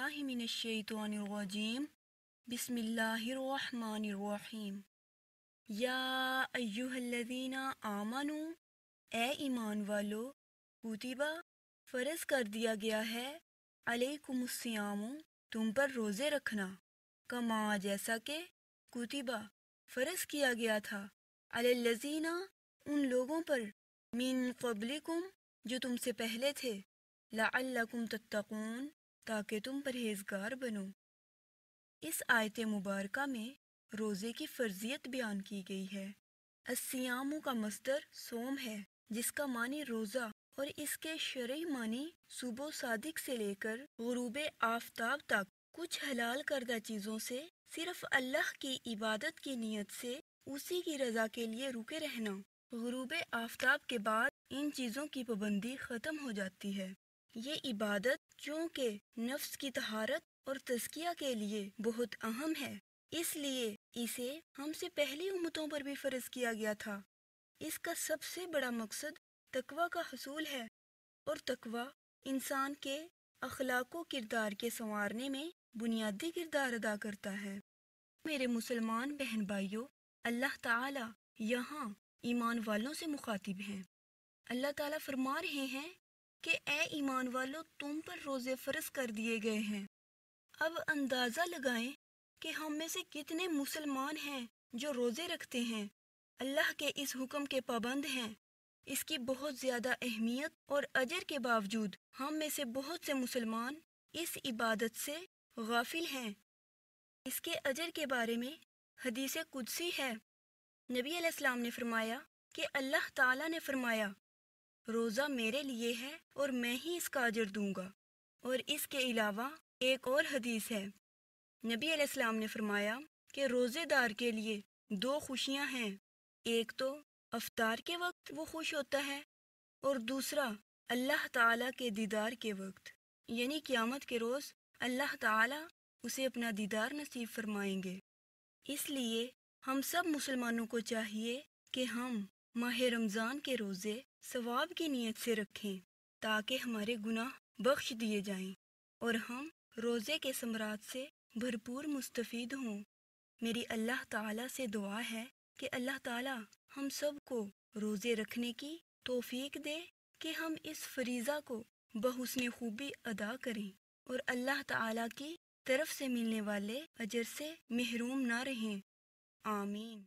باللہ من الشیطان الرجیم بسم اللہ الرحمن الرحیم یا ایہا الذین آمنو اے ایمان والو کتبہ فرض کر دیا گیا ہے علیکم الصیام تم پر روزے رکھنا کما جیسا کہ کتبہ فرض کیا گیا تھا علی الذین ان لوگوں پر من قبلکم جو تم سے پہلے تھے لعلکم تتقون تاکہ تم پرہیزگار بنو۔ اس آیت مبارکہ میں روزے کی فرضیت بیان کی گئی ہے۔ الصیام کا مصدر صوم ہے جس کا معنی روزہ اور اس کے شرعی معنی صبح صادق سے لے کر غروب آفتاب تک کچھ حلال کردہ چیزوں سے صرف اللہ کی عبادت کی نیت سے اسی کی رضا کے لیے رکے رہنا۔ غروب آفتاب کے بعد ان چیزوں کی پابندی ختم ہو جاتی ہے۔ یہ عبادت چونکہ نفس کی طہارت اور تزکیہ کے لیے بہت اہم ہے اس لیے اسے ہم سے پہلی امتوں پر بھی فرض کیا گیا تھا۔ اس کا سب سے بڑا مقصد تقوی کا حصول ہے اور تقوی انسان کے اخلاق و کردار کے سنوارنے میں بنیادی کردار ادا کرتا ہے۔ میرے مسلمان بہن بھائیوں، اللہ تعالی یہاں ایمان والوں سے مخاطب ہیں۔ اللہ تعالیٰ فرما رہے ہیں کہ اے ایمان والو تم پر روزے فرض کر دیے گئے ہیں۔ اب اندازہ لگائیں کہ ہم میں سے کتنے مسلمان ہیں جو روزے رکھتے ہیں، اللہ کے اس حکم کے پابند ہیں۔ اس کی بہت زیادہ اہمیت اور اجر کے باوجود ہم میں سے بہت سے مسلمان اس عبادت سے غافل ہیں۔ اس کے اجر کے بارے میں حدیث قدسی ہے۔ نبی علیہ السلام نے فرمایا کہ اللہ تعالیٰ نے فرمایا روزہ میرے لیے ہے اور میں ہی اس کا اجر دوں گا۔ اور اس کے علاوہ ایک اور حدیث ہے، نبی علیہ السلام نے فرمایا کہ روزے دار کے لیے دو خوشیاں ہیں، ایک تو افطار کے وقت وہ خوش ہوتا ہے اور دوسرا اللہ تعالیٰ کے دیدار کے وقت، یعنی قیامت کے روز اللہ تعالیٰ اسے اپنا دیدار نصیب فرمائیں گے۔ اس لیے ہم سب مسلمانوں کو چاہیے کہ ہم ماہ رمضان کے روزے ثواب کی نیت سے رکھیں تاکہ ہمارے گناہ بخش دیے جائیں اور ہم روزے کے ثمرات سے بھرپور مستفید ہوں۔ میری اللہ تعالیٰ سے دعا ہے کہ اللہ تعالیٰ ہم سب کو روزے رکھنے کی توفیق دے کہ ہم اس فریضہ کو بحسن خوبی ادا کریں اور اللہ تعالیٰ کی طرف سے ملنے والے اجر سے محروم نہ رہیں۔ آمین۔